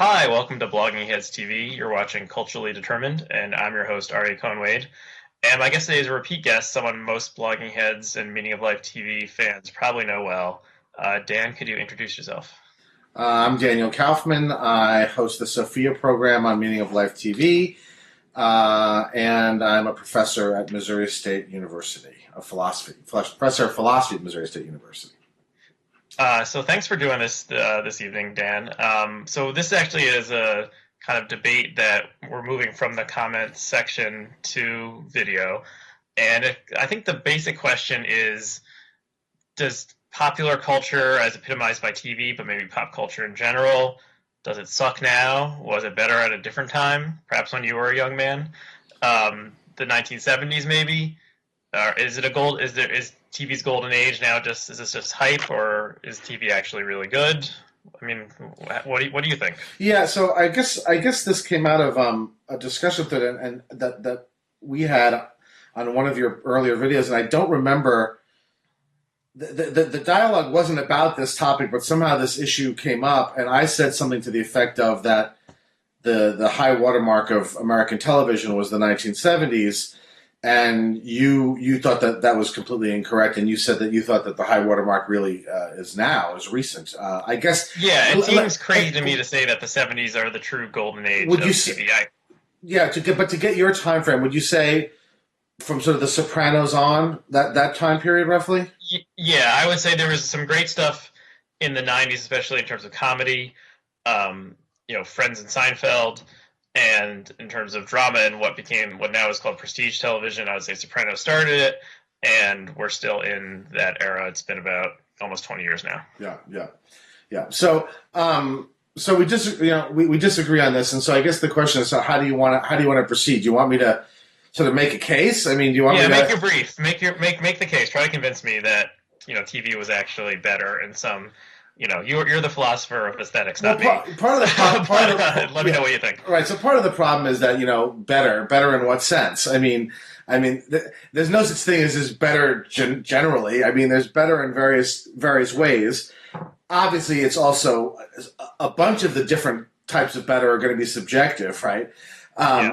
Hi, welcome to Blogging Heads TV. You're watching Culturally Determined, and I'm your host, Aryeh Cohen-Wade. And my guest today is a repeat guest, someone most Blogging Heads and Meaning of Life TV fans probably know well. Dan, could you introduce yourself? I'm Daniel Kaufman. I host the Sophia program on Meaning of Life TV, and I'm a professor at Missouri State University of philosophy, professor of philosophy at Missouri State University. So thanks for doing this this evening, Dan. So this actually is a kind of debate that we're moving from the comments section to video. And I think the basic question is, does popular culture as epitomized by TV, but maybe pop culture in general, does it suck now? Was it better at a different time, perhaps when you were a young man? The 1970s maybe? Is TV's golden age now is this just hype, or is TV actually really good? I mean, what do you think? Yeah, so I guess this came out of a discussion that we had on one of your earlier videos, and I don't remember the dialogue wasn't about this topic, but somehow this issue came up, and I said something to the effect of that the high watermark of American television was the 1970s. And you thought that was completely incorrect, and you said that you thought that the high watermark really is recent. I guess. Yeah, it seems crazy to me to say that the 70s are the true golden age of TV. Yeah, to get your time frame, would you say from sort of The Sopranos on that time period roughly? Yeah, I would say there was some great stuff in the 90s, especially in terms of comedy. Friends and Seinfeld. And in terms of drama and what now is called prestige television, I would say Sopranos started it, and we're still in that era. It's been about almost 20 years now. Yeah. So we disagree on this, and so I guess the question is, so how do you want to proceed? Do you want me to sort of make a case? I mean, do you want me to make your brief, make the case. Try to convince me that TV was actually better in some. You're the philosopher of aesthetics, not me. Part of the let me know what you think. Right. So part of the problem is that better in what sense? I mean, there's no such thing as better generally. I mean, there's better in various ways. Obviously, it's also a bunch of the different types of better are going to be subjective, right?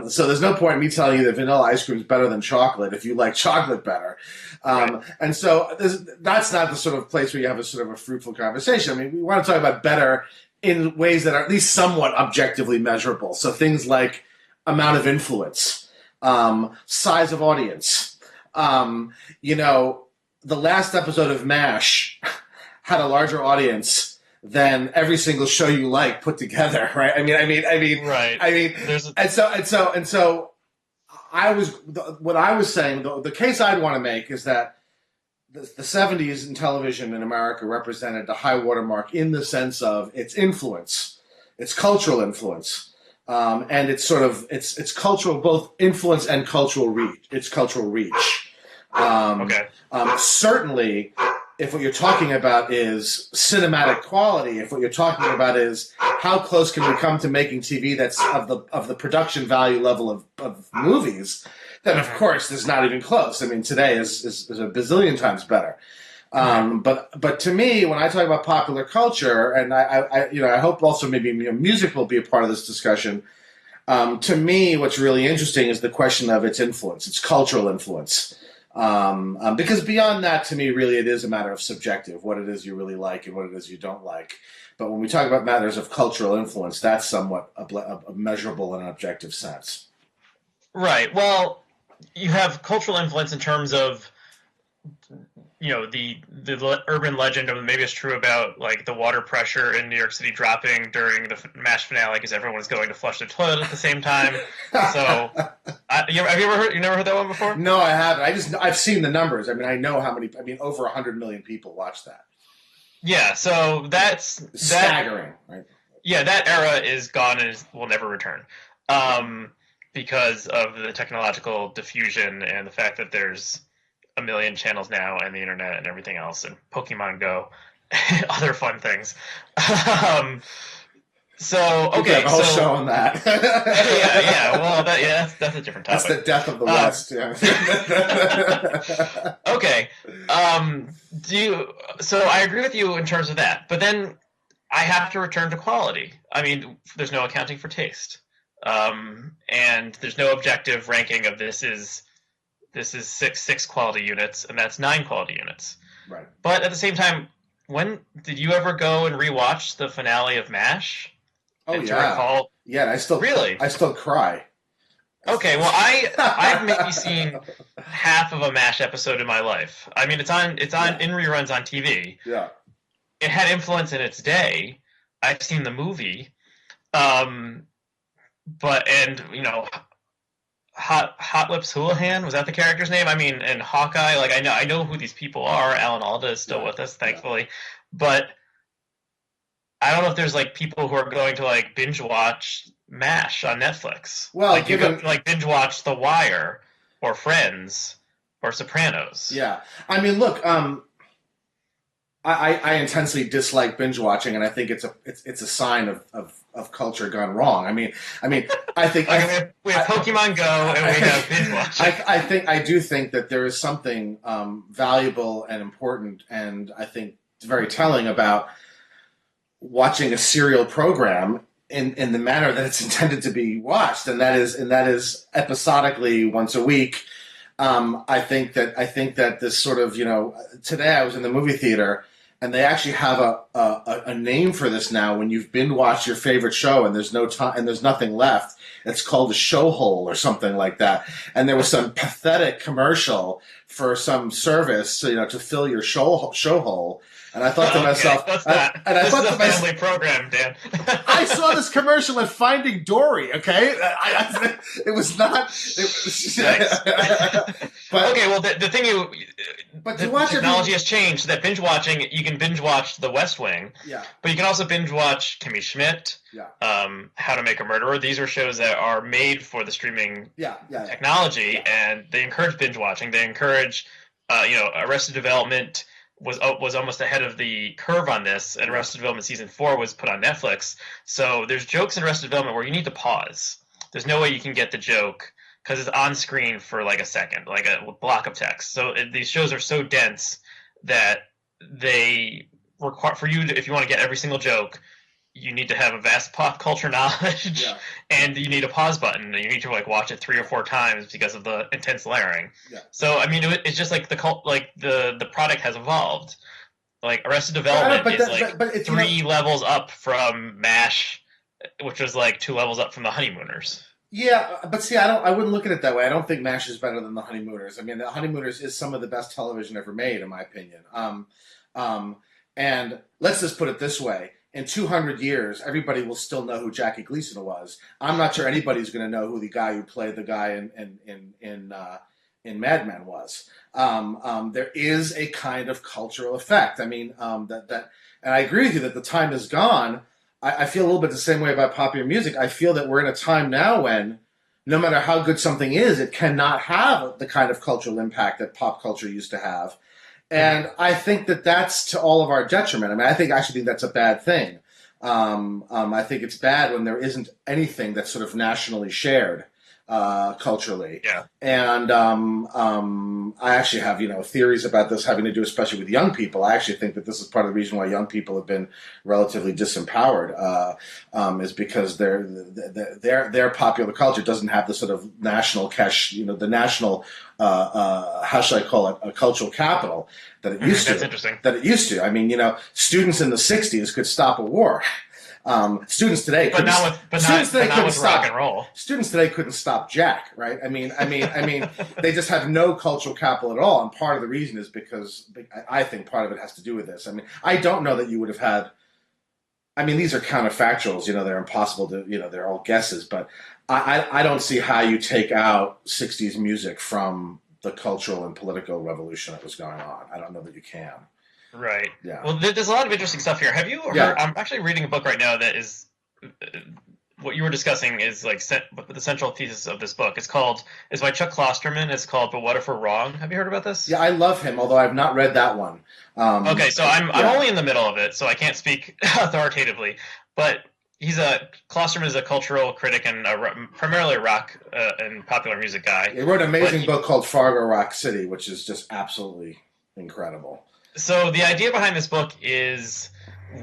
So there's no point in me telling you that vanilla ice cream is better than chocolate if you like chocolate better. Right. And so that's not the sort of place where you have a sort of a fruitful conversation. I mean, we want to talk about better in ways that are at least somewhat objectively measurable. So things like amount of influence, size of audience. The last episode of MASH had a larger audience than every single show you like put together, right? I mean, right. And so what I was saying, the case I'd want to make is that the 70s in television in America represented the high watermark in the sense of its influence, its cultural influence, and it's cultural, both influence and cultural reach. Its cultural reach. Certainly, if what you're talking about is cinematic quality, if what you're talking about is how close can we come to making TV that's of the production value level of movies, then of course there's not even close. I mean, today is a bazillion times better. But to me, when I talk about popular culture, and I hope also maybe music will be a part of this discussion. To me, what's really interesting is the question of its influence, its cultural influence. Because beyond that, to me, really, it is a matter of subjective, what it is you really like and what it is you don't like. But when we talk about matters of cultural influence, that's somewhat a measurable in an objective sense. Right. Well, you have cultural influence in terms of, the urban legend, or maybe it's true about like the water pressure in New York City dropping during the MASH finale because everyone was going to flush the toilet at the same time. So, you never heard that one before? No, I haven't. I've seen the numbers. I mean, I know how many. I mean, over 100 million people watched that. Yeah, so that's staggering, right? Yeah, that era is gone and will never return, because of the technological diffusion and the fact that there's a million channels now, and the internet and everything else, and Pokemon Go, and other fun things. So okay, have a whole show on that. yeah. Well, that's a different topic. That's the death of the West. Yeah. Okay. So I agree with you in terms of that, but then I have to return to quality. I mean, there's no accounting for taste, and there's no objective ranking of this is six quality units and that's 9 quality units. Right. But at the same time, when did you ever go and rewatch the finale of MASH? Oh, and yeah. To recall, yeah, I still cry. Okay, well, I've maybe seen half of a MASH episode in my life. I mean, it's on in reruns on TV. Yeah. It had influence in its day. I've seen the movie, but Hot Lips Houlihan, was that the character's name? I mean, and Hawkeye. Like I know who these people are. Alan Alda is still with us, thankfully, but I don't know if there's like people who are going to like binge watch MASH on Netflix. Well, like you could like binge watch The Wire or Friends or Sopranos. Yeah, I mean, look, I intensely dislike binge watching, and I think it's a sign of culture gone wrong. I mean, I think we have Pokemon Go and we have binge watching. I do think that there is something valuable and important, and I think very telling about watching a serial program in the manner that it's intended to be watched, and that is episodically once a week. I think that this sort of, today I was in the movie theater, and they actually have a name for this now. When you've binge watched your favorite show and there's no time and there's nothing left, it's called a show hole or something like that. And there was some pathetic commercial for some service, to fill your show hole. And I thought to myself, that's that. And I this thought is to a myself, family program, Dan. I saw this commercial at Finding Dory. Okay, it was not. But okay, well, the thing watch technology has changed. That binge watching, you can binge watch The West Wing. Yeah. But you can also binge watch Kimmy Schmidt. Yeah. How to Make a Murderer. These are shows that are made for the streaming technology, and they encourage binge watching. They encourage, Arrested Development was almost ahead of the curve on this, and Arrested Development Season 4 was put on Netflix. So there's jokes in Arrested Development where you need to pause. There's no way you can get the joke because it's on screen for like a second, like a block of text. So these shows are so dense that they require, for you to, if you want to get every single joke, you need to have a vast pop culture knowledge, and you need a pause button, and you need to like watch it 3 or 4 times because of the intense layering. Yeah. So I mean, it's just like the product has evolved. Like Arrested Development is 3 levels up from MASH, which was like 2 levels up from The Honeymooners. Yeah, but see, I wouldn't look at it that way. I don't think MASH is better than The Honeymooners. I mean, The Honeymooners is some of the best television ever made, in my opinion. And let's just put it this way. In 200 years, everybody will still know who Jackie Gleason was. I'm not sure anybody's going to know who the guy who played the guy in Mad Men was. There is a kind of cultural effect. I mean, and I agree with you that the time is gone. I feel a little bit the same way about popular music. I feel that we're in a time now when, no matter how good something is, it cannot have the kind of cultural impact that pop culture used to have. And I think that that's to all of our detriment. I mean, I actually think that's a bad thing. I think it's bad when there isn't anything that's sort of nationally shared culturally. Yeah. And I actually have, theories about this having to do especially with young people. I actually think that this is part of the reason why young people have been relatively disempowered, is because their popular culture doesn't have the sort of national cash, the national how should I call it, a cultural capital that it used to. That's interesting. That it used to. I mean, students in the 60s could stop a war. Students today, but not with rock and roll. Students today couldn't stop Jack, right? I mean, they just have no cultural capital at all, and part of the reason is because I think part of it has to do with this. I mean, I don't know that you would have had. I mean, these are counterfactuals. They're impossible to. They're all guesses, but I don't see how you take out '60s music from the cultural and political revolution that was going on. I don't know that you can. Right. Yeah. Well, there's a lot of interesting stuff here. Have you heard? Yeah. I'm actually reading a book right now that is what you were discussing is like the central thesis of this book. It's by Chuck Klosterman. It's called "But What If We're Wrong." Have you heard about this? Yeah, I love him, although I've not read that one. Okay, so I'm only in the middle of it, so I can't speak authoritatively. But Klosterman is a cultural critic and primarily a rock and popular music guy. He wrote an amazing book called Fargo Rock City, which is just absolutely incredible. So the idea behind this book is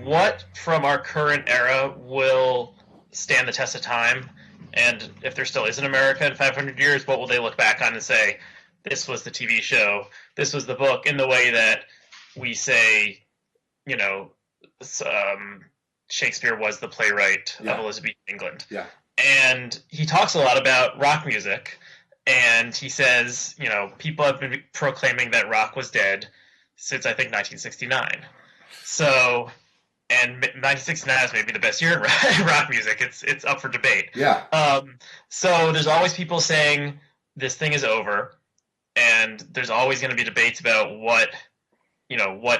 what from our current era will stand the test of time? And if there still is an America in 500 years, what will they look back on and say, this was the TV show, this was the book, in the way that we say, you know, Shakespeare was the playwright of Elizabethan England. Yeah. And he talks a lot about rock music, and he says, people have been proclaiming that rock was dead since, I think, 1969. So, and 1969 is maybe the best year in rock music. It's up for debate. Yeah. So there's always people saying this thing is over, and there's always going to be debates about what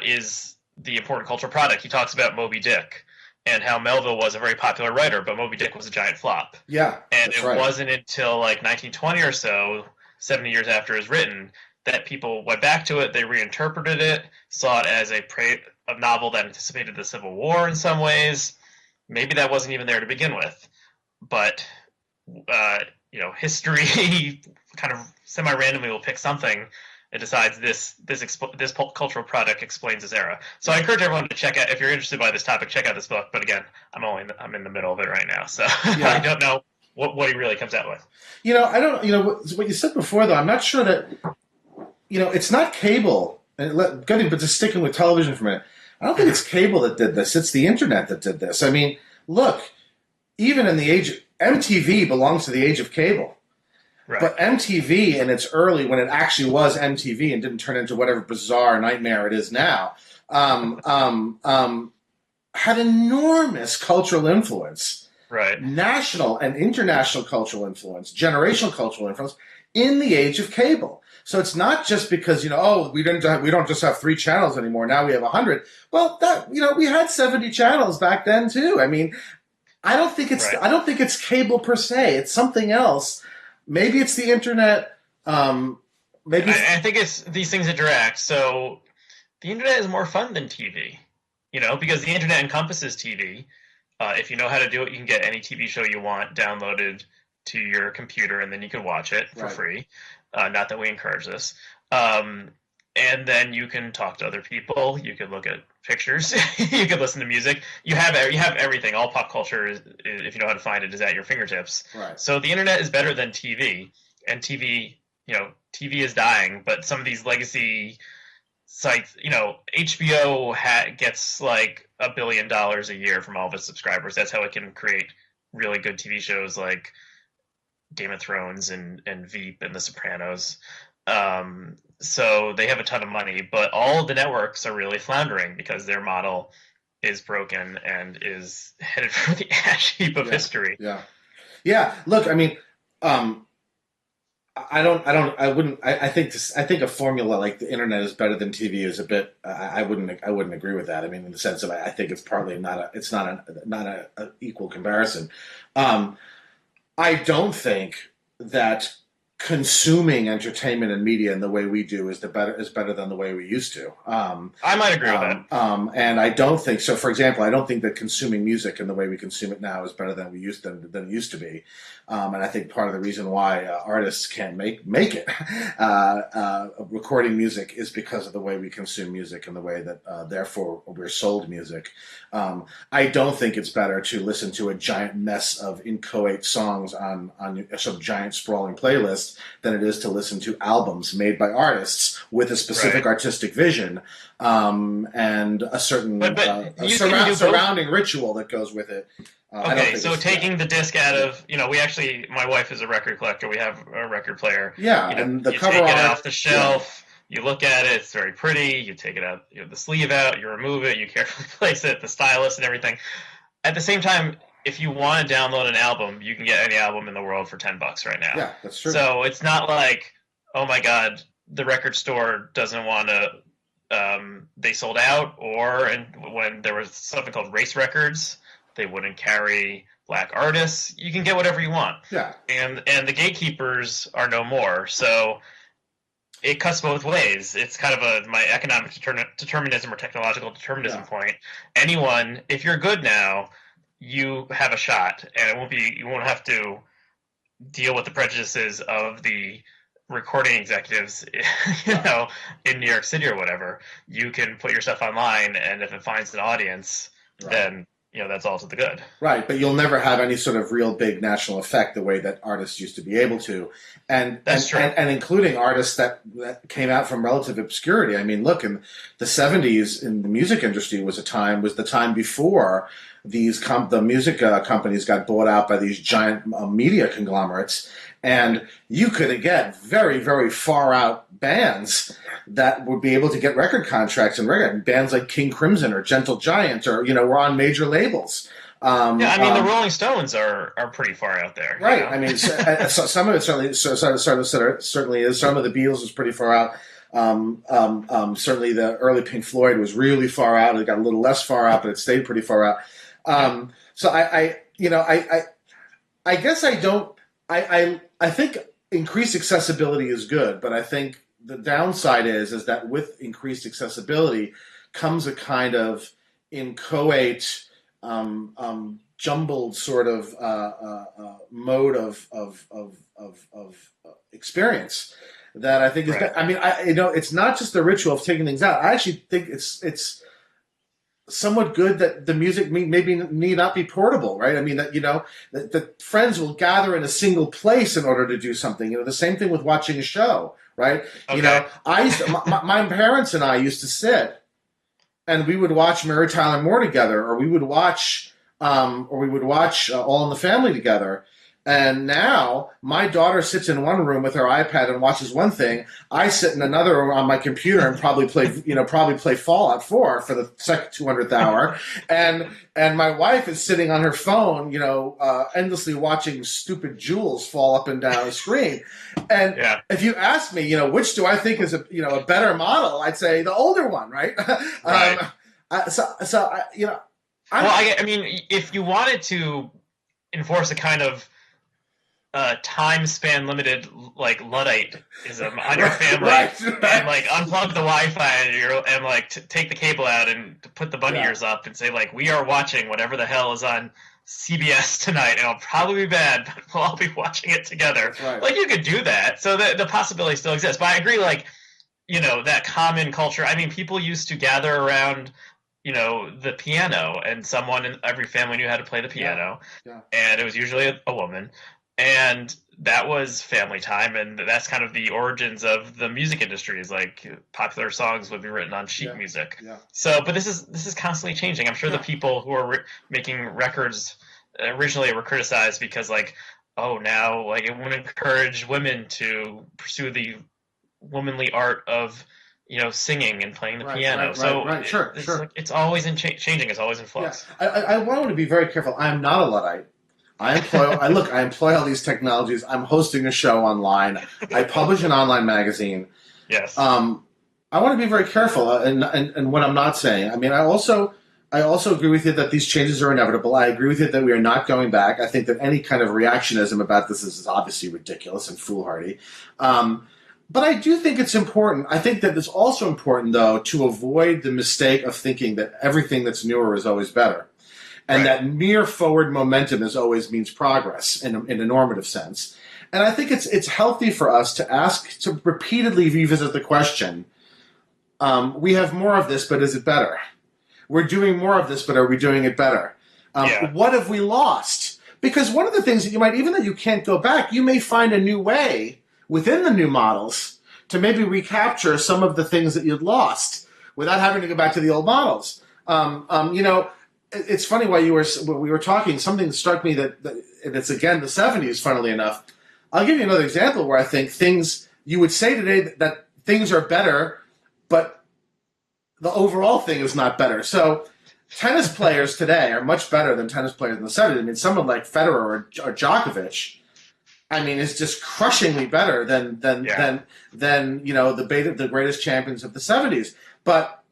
is the important cultural product. He talks about Moby Dick and how Melville was a very popular writer, but Moby Dick was a giant flop. Yeah, and it wasn't until like 1920 or so, 70 years after it was written, that people went back to it. They reinterpreted it, saw it as a novel that anticipated the Civil War in some ways. Maybe that wasn't even there to begin with, but history kind of semi-randomly will pick something. It decides this cultural product explains this era. So I encourage everyone to check out, if you're interested by this topic, check out this book. But again, I'm in the middle of it right now, so I don't know what he really comes out with. I don't. What you said before, though, I'm not sure that. It's not cable. But just sticking with television for a minute, I don't think it's cable that did this. It's the internet that did this. I mean, look, even in the age, MTV belongs to the age of cable. Right. But MTV in its early, when it actually was MTV and didn't turn into whatever bizarre nightmare it is now, had enormous cultural influence, right? National and international cultural influence, generational cultural influence in the age of cable. So it's not just because we don't just have 3 channels anymore. Now we have 100. Well, we had 70 channels back then too. I mean, I don't think it's cable per se. It's something else. Maybe it's the internet. I think it's these things interact. So the internet is more fun than TV, because the internet encompasses TV. If you know how to do it, you can get any TV show you want downloaded to your computer, and then you can watch it for free. Not that we encourage this. And then you can talk to other people. You can look at pictures. You can listen to music. You have everything. All pop culture, if you know how to find it, is at your fingertips. Right. So the internet is better than TV. And TV is dying. But some of these legacy sites, HBO gets like $1 billion a year from all of its subscribers. That's how it can create really good TV shows like Game of Thrones and Veep and The Sopranos. So they have a ton of money, but all the networks are really floundering because their model is broken and is headed for the ash heap of history. Yeah. Look, I mean, I think a formula like the internet is better than TV is a bit. I wouldn't agree with that. I mean, in the sense of I think it's partly not a equal comparison. I don't think that consuming entertainment and media in the way we do is better than the way we used to. I might agree with that. And I don't think so. For example, I don't think that consuming music in the way we consume it now is better than it used to be. And I think part of the reason why artists can't make it recording music is because of the way we consume music and the way that therefore we're sold music. I don't think it's better to listen to a giant mess of inchoate songs on some giant sprawling playlist than it is to listen to albums made by artists with a specific artistic vision and a certain surrounding ritual that goes with it. Okay, so taking the disc out of, my wife is a record collector. We have a record player. Yeah, and the cover take it off the shelf. Yeah. You look at it; it's very pretty. You take it out, the sleeve out. You remove it. You carefully place it, the stylus and everything. At the same time, if you want to download an album, you can get any album in the world for $10 right now. Yeah, that's true. So it's not like, oh my God, the record store doesn't want to. They sold out, and when there was something called race records, they wouldn't carry black artists. You can get whatever you want. Yeah. And the gatekeepers are no more. So it cuts both ways. It's kind of my economic determinism or technological determinism point. Anyone, if you're good now, you have a shot, and you won't have to deal with the prejudices of the recording executives, in New York City or whatever. You can put your stuff online, and if it finds an audience, then that's all to the good. Right, but you'll never have any sort of real big national effect the way that artists used to be able to, and That's true. and including artists that came out from relative obscurity. I mean, look, in the '70s in the music industry was the time before the music companies got bought out by these giant media conglomerates, and you could get very, very far out bands that would be able to get record contracts and bands like King Crimson or Gentle Giant or were on major labels. The Rolling Stones are pretty far out there, right? I mean, some of it certainly is. Some of the Beatles was pretty far out. Certainly, the early Pink Floyd was really far out. It got a little less far out, but it stayed pretty far out. So I guess I don't. I think increased accessibility is good, but I think the downside is that with increased accessibility comes a kind of inchoate, jumbled sort of mode of experience that I think is. Right. I mean, it's not just the ritual of taking things out. I actually think it's somewhat good that the music maybe need not be portable, right? I mean, that that friends will gather in a single place in order to do something. The same thing with watching a show, right? Okay. My parents and I used to sit and we would watch Mary Tyler Moore together, or we would watch All in the Family together. And now my daughter sits in one room with her iPad and watches one thing. I sit in another room on my computer and probably play Fallout 4 for the second 200th hour. And my wife is sitting on her phone, endlessly watching stupid jewels fall up and down the screen. And if you ask me, which do I think is a better model, I'd say the older one, right? Right. I mean, if you wanted to enforce a kind of time span limited Ludditism on your family, right. And unplug the Wi-Fi and take the cable out and put the bunny ears up and say we are watching whatever the hell is on CBS tonight, and it'll probably be bad, but we'll all be watching it together. Right. You could do that, so the possibility still exists. But I agree, that common culture. I mean, people used to gather around the piano, and someone in every family knew how to play the piano, and it was usually a woman. And that was family time, and that's kind of the origins of the music industry. Is popular songs would be written on sheet music. Yeah. So, but this is constantly changing. I'm sure the people who are making records originally were criticized because now it won't encourage women to pursue the womanly art of singing and playing the piano. Sure. It's always changing. It's always in flux. Yeah. I want to be very careful. I'm not a Luddite. I employ all these technologies. I'm hosting a show online. I publish an online magazine. Yes. I want to be very careful and what I'm not saying. I mean, I also agree with you that these changes are inevitable. I agree with you that we are not going back. I think that any kind of reactionism about this is obviously ridiculous and foolhardy. But I do think it's important. I think that it's also important, though, to avoid the mistake of thinking that everything that's newer is always better. And that mere forward momentum always means progress in a normative sense. And I think it's healthy for us to repeatedly revisit the question, we have more of this, but is it better? We're doing more of this, but are we doing it better? What have we lost? Because one of the things that even though you can't go back, you may find a new way within the new models to maybe recapture some of the things that you'd lost without having to go back to the old models. It's funny when we were talking, something struck me that and it's again the 70s, funnily enough. I'll give you another example where I think you would say today that things are better, but the overall thing is not better. So tennis players today are much better than tennis players in the 70s. I mean, someone like Federer or Djokovic, I mean, is just crushingly better than the greatest champions of the 70s. But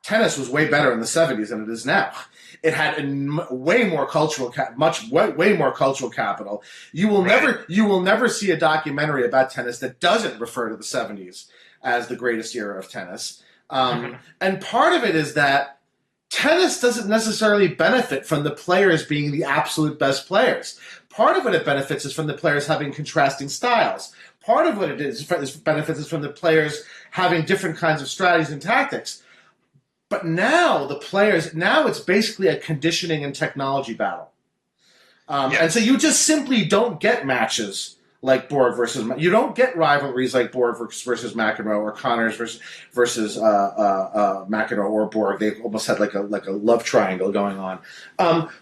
tennis was way better in the 70s than it is now. It had way more cultural capital. You will never see a documentary about tennis that doesn't refer to the 70s as the greatest era of tennis. And part of it is that tennis doesn't necessarily benefit from the players being the absolute best players. Part of what it benefits is from the players having contrasting styles. Part of what it benefits is from the players having different kinds of strategies and tactics. But now the players, now it's basically a conditioning and technology battle. And so you just simply don't get matches like Borg versus, you don't get rivalries like Borg versus McEnroe or Connors versus McEnroe or Borg. They almost had like a love triangle going on.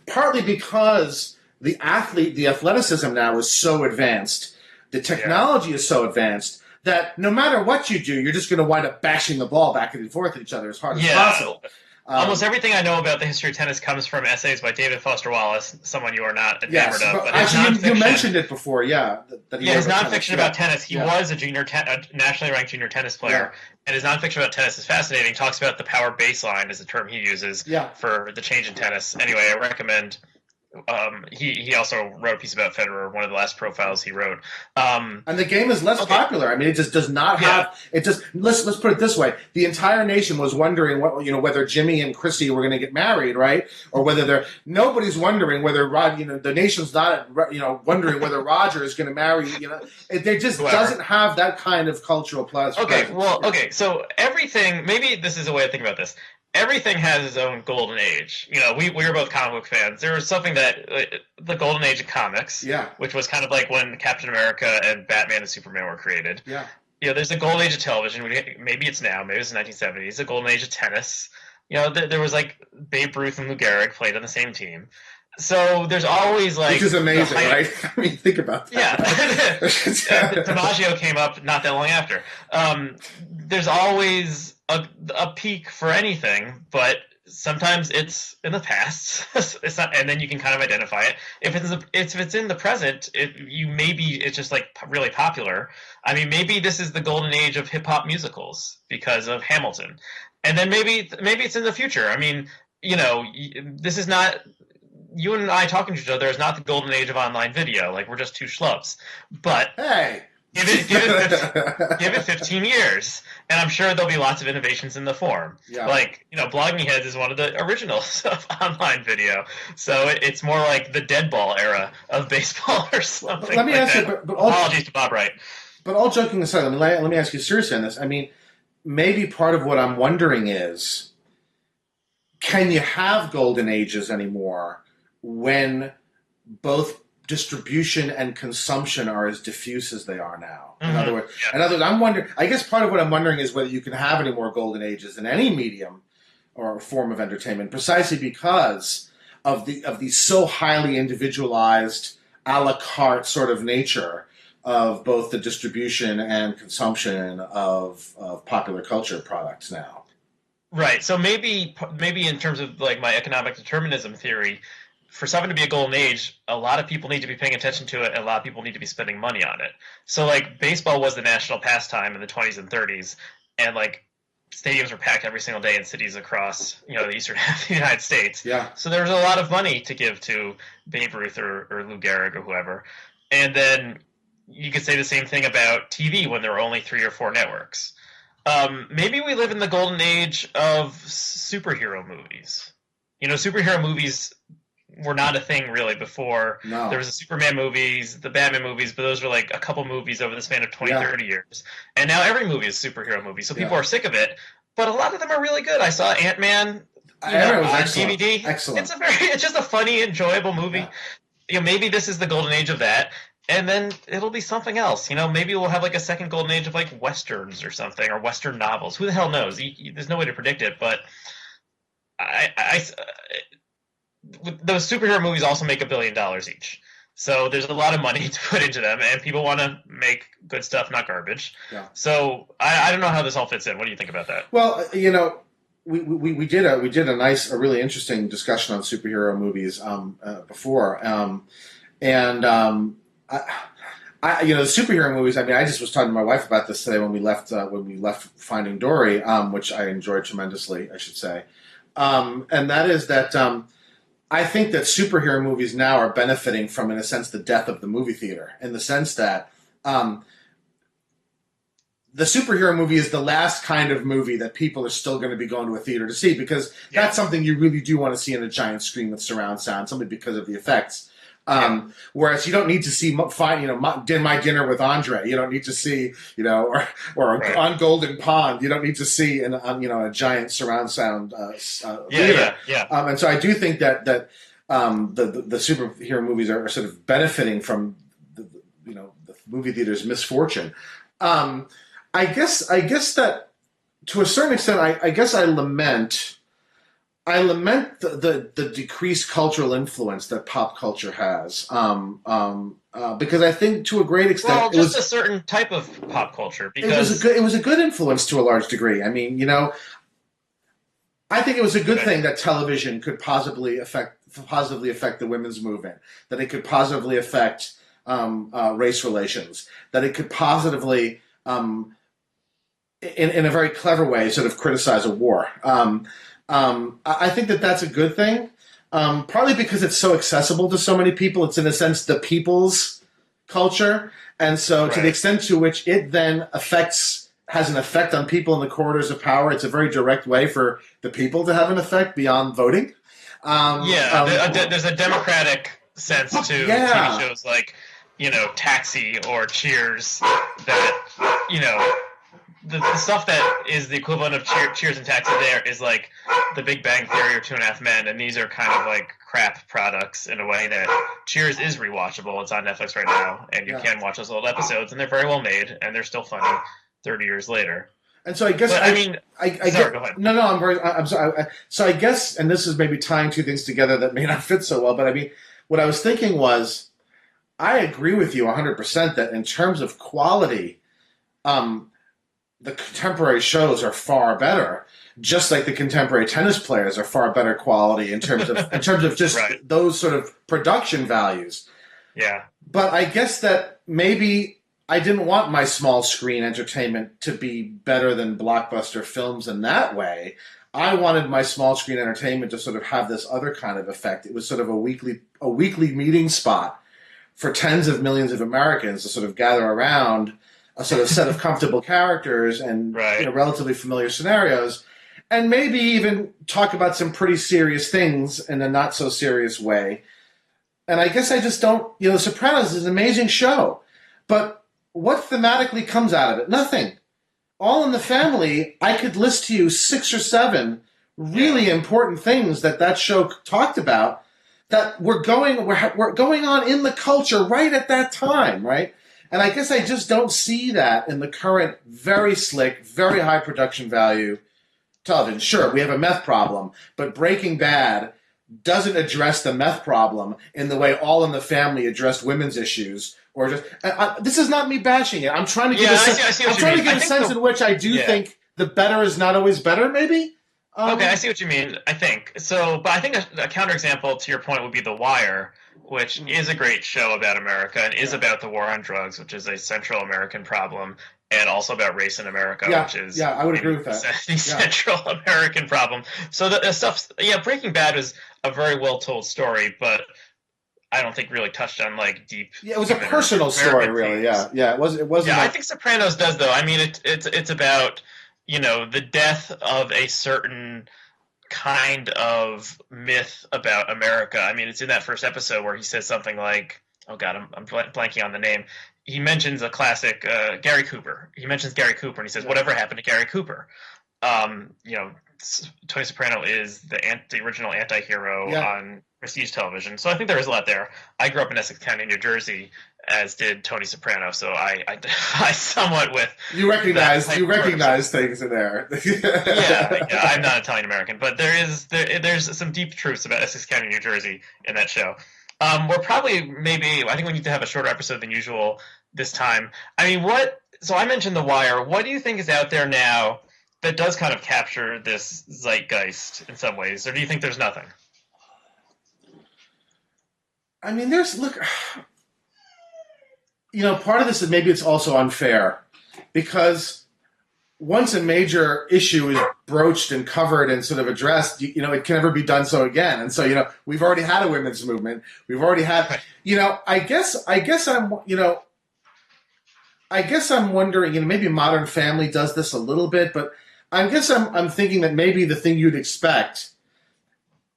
Partly because the athleticism now is so advanced, the technology is so advanced that no matter what you do, you're just going to wind up bashing the ball back and forth at each other as hard as possible. Almost everything I know about the history of tennis comes from essays by David Foster Wallace, someone you are not enamored of. But actually, you mentioned it before, that his nonfiction about tennis, he was a nationally ranked junior tennis player, and his nonfiction about tennis is fascinating. He talks about the power baseline is the term he uses for the change in tennis. Anyway, I recommend. He also wrote a piece about Federer, one of the last profiles he wrote. And the game is less popular. I mean, it just does not have. It just let's put it this way: the entire nation was wondering whether Jimmy and Chrissy were going to get married, right? Or whether nobody's wondering whether the nation's not wondering whether Roger is going to marry. It just doesn't have that kind of cultural plus. Okay. So everything. Maybe this is a way of thinking about this. Everything has its own golden age. We were both comic book fans. There was something that the golden age of comics, which was kind of like when Captain America and Batman and Superman were created. There's a golden age of television. Maybe it's now. Maybe it's the 1970s. A golden age of tennis. There was like Babe Ruth and Lou Gehrig played on the same team. So there's always like, which is amazing, right? I mean, think about that. DiMaggio came up not that long after. There's always a peak for anything, but sometimes it's in the past. It's not, and then you can kind of identify it. If it's in the present, it's just like really popular. I mean, maybe this is the golden age of hip hop musicals because of Hamilton, and then maybe it's in the future. I mean, this is not. You and I talking to each other is not the golden age of online video. Like, we're just two schlubs. But hey, give it 15 years, and I'm sure there'll be lots of innovations in the form. Like, Blogging Heads is one of the originals of online video. So it's more like the dead ball era of baseball or something. Let me ask you, but apologies to Bob Wright. But all joking aside, let me ask you seriously on this. I mean, maybe part of what I'm wondering is, can you have golden ages anymore when both distribution and consumption are as diffuse as they are now? In other words, I'm wondering. I guess part of what I'm wondering is whether you can have any more golden ages in any medium or form of entertainment, precisely because of the so highly individualized, a la carte sort of nature of both the distribution and consumption of popular culture products now. Right. So maybe in terms of like my economic determinism theory, for something to be a golden age, a lot of people need to be paying attention to it, and a lot of people need to be spending money on it. So, like, baseball was the national pastime in the 20s and 30s, and, like, stadiums were packed every single day in cities across, the eastern half of the United States. So there was a lot of money to give to Babe Ruth or Lou Gehrig or whoever. And then you could say the same thing about TV when there were only 3 or 4 networks. Maybe we live in the golden age of superhero movies. Superhero movies were not a thing really before. No. There was the Superman movies, the Batman movies, but those were like a couple movies over the span of 20, 30 years. And now every movie is a superhero movie, so people are sick of it. But a lot of them are really good. I saw Ant-Man on DVD. Excellent. It's just a funny, enjoyable movie. Maybe this is the golden age of that. And then it'll be something else. Maybe we'll have like a second golden age of like Westerns or something, or Western novels. Who the hell knows? There's no way to predict it, but those superhero movies also make $1 billion each. So there's a lot of money to put into them, and people want to make good stuff, not garbage. So I don't know how this all fits in. What do you think about that? Well, we did a really interesting discussion on superhero movies before, the superhero movies. I mean, I just was talking to my wife about this today when we left Finding Dory, which I enjoyed tremendously, I should say, and that is that. I think that superhero movies now are benefiting from, in a sense, the death of the movie theater, in the sense that the superhero movie is the last kind of movie that people are still going to be going to a theater to see, because that's something you really do want to see in a giant screen with surround sound, simply because of the effects. Whereas you don't need to see my dinner with Andre. You don't need to see or Right. on Golden Pond. You don't need to see a giant surround sound theater. Yeah. And so I do think that the superhero movies are sort of benefiting from the movie theater's misfortune. I guess that to a certain extent, I guess I lament the decreased cultural influence that pop culture has, because I think to a great extent, Well, just a certain type of pop culture. Because it was a good influence to a large degree. I mean, I think it was a good thing that television could positively affect the women's movement, that it could positively affect race relations, that it could positively, in a very clever way, sort of criticize a war. I think that that's a good thing, partly because it's so accessible to so many people. It's, in a sense, the people's culture. And so to the extent to which it then has an effect on people in the corridors of power, it's a very direct way for the people to have an effect beyond voting. There's a democratic sense to TV shows like, Taxi or Cheers that, the stuff that is the equivalent of Cheers and Taxi there is like The Big Bang Theory or Two and a Half Men, and these are kind of like crap products in a way that Cheers is rewatchable. It's on Netflix right now, and you can watch those old episodes, and they're very well made, and they're still funny 30 years later. And so I guess go ahead. No, I'm sorry. So I guess, and this is maybe tying two things together that may not fit so well, but I mean, what I was thinking was, I agree with you 100% that in terms of quality, the contemporary shows are far better, just like the contemporary tennis players are far better quality in terms of just those sort of production values. Yeah. But I guess that maybe I didn't want my small screen entertainment to be better than blockbuster films in that way. I wanted my small screen entertainment to sort of have this other kind of effect. It was sort of a weekly meeting spot for tens of millions of Americans to sort of gather around a sort of set of comfortable characters and relatively familiar scenarios, and maybe even talk about some pretty serious things in a not so serious way. And I guess I just don't, The Sopranos is an amazing show, but what thematically comes out of it? Nothing. All in the Family, I could list to you 6 or 7 really important things that show talked about that were going on in the culture right at that time, right? And I guess I just don't see that in the current very slick, very high production value television. Sure, we have a meth problem, but Breaking Bad doesn't address the meth problem in the way All in the Family addressed women's issues. Or just this is not me bashing it. I'm trying to give a sense in which I do think the better is not always better, maybe? Okay, I see what you mean, I think. So, but I think a counterexample to your point would be The Wire, which is a great show about America and is about the war on drugs, which is a Central American problem, and also about race in America, which is I would agree with that. The Central American problem. So the stuff, Breaking Bad was a very well told story, but I don't think really touched on like deep. Yeah, it was a personal story, really. Yeah. It wasn't. Yeah, I think Sopranos does though. I mean, it's about the death of a certain kind of myth about America. I mean, it's in that first episode where he says something like, oh God, I'm blanking on the name. He mentions a classic, Gary Cooper. He mentions Gary Cooper, and he says, whatever happened to Gary Cooper? Tony Soprano is the original anti-hero on prestige television. So I think there is a lot there. I grew up in Essex County, New Jersey, as did Tony Soprano. So I somewhat with you recognize things in there. yeah, I'm not Italian American, but there's some deep truths about Essex County, New Jersey in that show. We're probably I think we need to have a shorter episode than usual this time. I mean, so I mentioned The Wire. What do you think is out there now that does kind of capture this zeitgeist in some ways, or do you think there's nothing? I mean, part of this is maybe it's also unfair because once a major issue is broached and covered and sort of addressed, it can never be done so again. And so, we've already had a women's movement. We've already had, I guess I'm wondering, maybe Modern Family does this a little bit, but I guess I'm thinking that maybe the thing you'd expect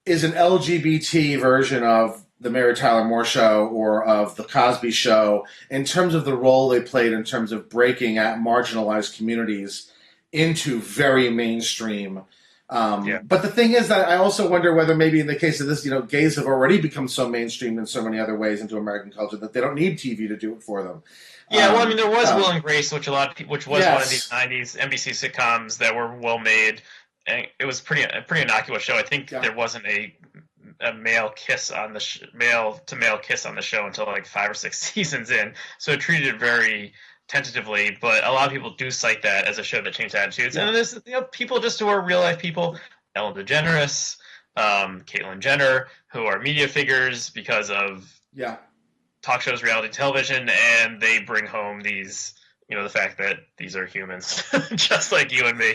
is an LGBT version of the Mary Tyler Moore Show or of the Cosby Show in terms of the role they played in terms of breaking at marginalized communities into very mainstream. But the thing is that I also wonder whether maybe in the case of this, gays have already become so mainstream in so many other ways into American culture that they don't need TV to do it for them. Yeah, well, I mean, there was Will and Grace, which which was yes. one of these '90s NBC sitcoms that were well made, and it was a pretty innocuous show. I think there wasn't a male kiss on the male to male kiss on the show until like 5 or 6 seasons in, so it treated it very tentatively. But a lot of people do cite that as a show that changed attitudes, and there's people just who are real life people, Ellen DeGeneres, Caitlyn Jenner, who are media figures because of talk shows, reality television, and they bring home these, the fact that these are humans, just like you and me.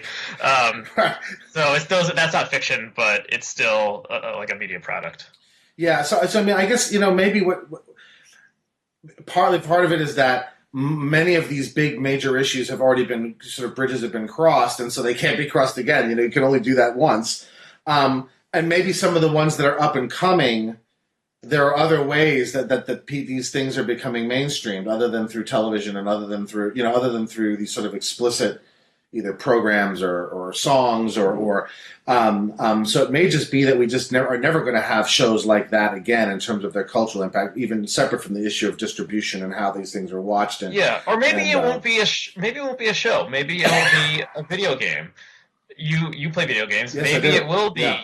So that's not fiction, but it's still like a media product. Yeah. So I mean, I guess maybe what part of it is that many of these big major issues have already been bridges have been crossed, and so they can't be crossed again. You can only do that once. And maybe some of the ones that are up and coming, there are other ways that these things are becoming mainstreamed, other than through television and other than through these sort of explicit either programs or songs or so it may just be that we just are never going to have shows like that again in terms of their cultural impact, even separate from the issue of distribution and how these things are watched. Or maybe it won't be a show. Maybe it will be a video game. You play video games. Yes, maybe it will be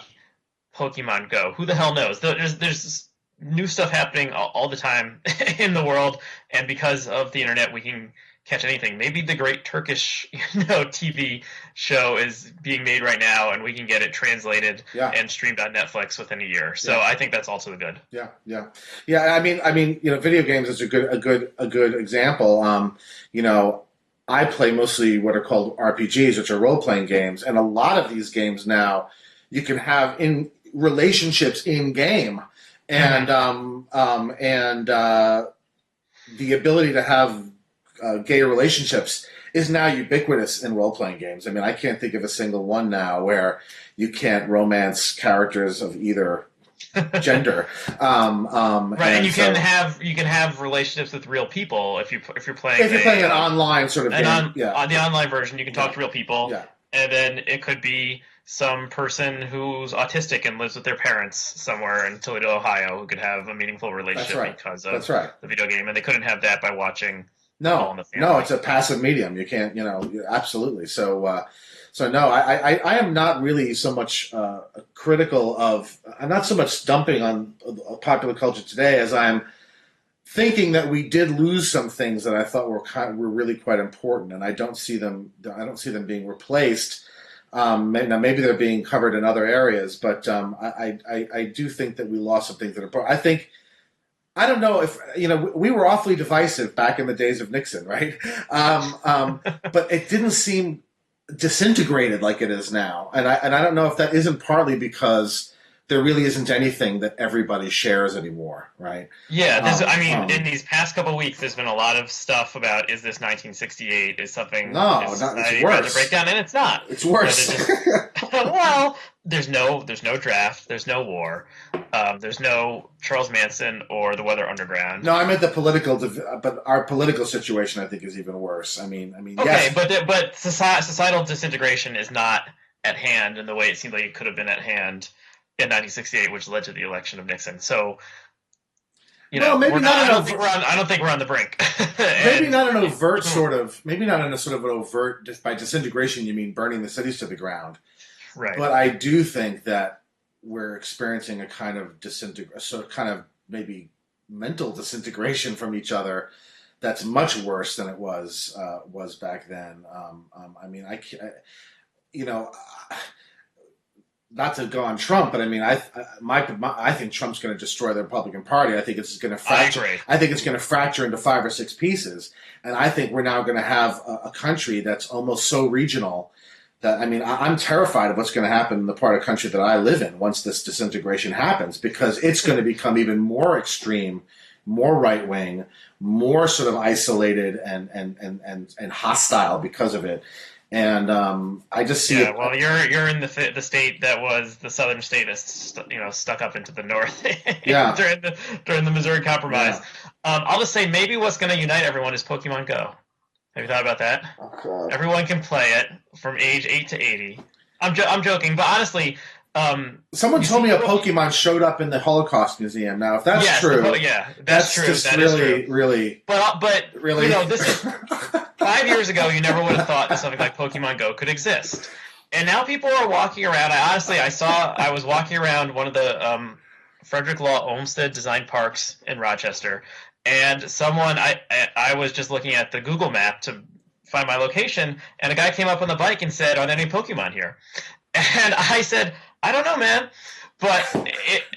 Pokemon Go. Who the hell knows? There's new stuff happening all the time in the world, and because of the internet, we can catch anything. Maybe the Great Turkish TV show is being made right now, and we can get it translated and streamed on Netflix within a year. So I think that's also good. Yeah. I mean, video games is a good example. I play mostly what are called RPGs, which are role playing games, and a lot of these games now you can have in relationships in game. And the ability to have gay relationships is now ubiquitous in role-playing games. I mean, I can't think of a single one now where you can't romance characters of either gender. And you can have relationships with real people if you're playing an online sort of game. On the online version, you can talk to real people. And then it could be some person who's autistic and lives with their parents somewhere in Toledo, Ohio, who could have a meaningful relationship because of the video game, and they couldn't have that by watching. No, it's a passive medium. You can't, absolutely. So no, I am not really so much critical of. I'm not so much dumping on popular culture today as I'm thinking that we did lose some things that I thought were really quite important, and I don't see them being replaced. Maybe they're being covered in other areas, but I do think that we lost some things that are important. I don't know if we were awfully divisive back in the days of Nixon, right? But it didn't seem disintegrated like it is now, and I don't know if that isn't partly because there really isn't anything that everybody shares anymore, right? Yeah, in these past couple of weeks, there's been a lot of stuff about is this 1968? Is something? No, it's worse. To break down, and it's not. It's worse. Well, there's no draft. There's no war. There's no Charles Manson or the Weather Underground. No, I meant the political, but our political situation, I think, is even worse. I mean, okay, yes. but societal disintegration is not at hand in the way it seemed like it could have been at hand in 1968, which led to the election of Nixon. So, I don't think we're on the brink. Maybe not an overt sort of. Maybe not in a sort of an overt. By disintegration, you mean burning the cities to the ground, right? But I do think that we're experiencing a kind of maybe mental disintegration from each other. That's much worse than it was back then. Not to go on Trump, but I mean, I think Trump's going to destroy the Republican Party. I think it's going to fracture. I think it's going to fracture into 5 or 6 pieces, and I think we're now going to have a country that's almost so regional that I'm terrified of what's going to happen in the part of the country that I live in once this disintegration happens, because it's going to become even more extreme, more right wing, more sort of isolated and hostile because of it. And I just see it. Well, you're in the state that was the southern state that's stuck up into the north Yeah. during the Missouri Compromise. Yeah. I'll just say maybe what's going to unite everyone is Pokemon Go. Have you thought about that? Oh, Everyone can play it from age 8 to 80. I'm joking, but honestly, someone told me a Pokemon showed up in the Holocaust Museum. Now, if that's true, that's true. Just that really, is true. really, but really. This is 5 years ago. You never would have thought that something like Pokemon Go could exist, and now people are walking around. I was walking around one of the Frederick Law Olmsted Design Parks in Rochester, and I was just looking at the Google map to find my location, and a guy came up on the bike and said, "Are there any Pokemon here?" And I said, "I don't know, man." But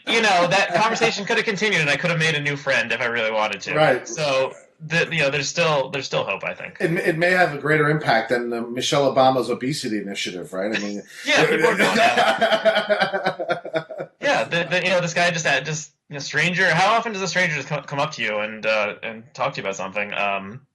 that conversation could have continued, and I could have made a new friend if I really wanted to. Right. So there's still hope, I think. It may have a greater impact than Michelle Obama's obesity initiative, right? I mean, yeah, people are doing that. Yeah, this guy just stranger. How often does a stranger just come up to you and talk to you about something?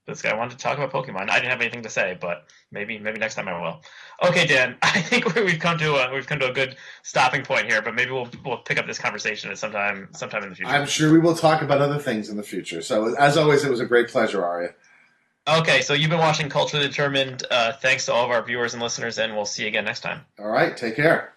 This guy wanted to talk about Pokemon. I didn't have anything to say, but maybe next time I will. Okay, Dan, I think we've come to a good stopping point here, but maybe we'll pick up this conversation at sometime in the future. I'm sure we will talk about other things in the future. So, as always, it was a great pleasure, Aryeh. Okay, so you've been watching Culturally Determined. Thanks to all of our viewers and listeners, and we'll see you again next time. All right, take care.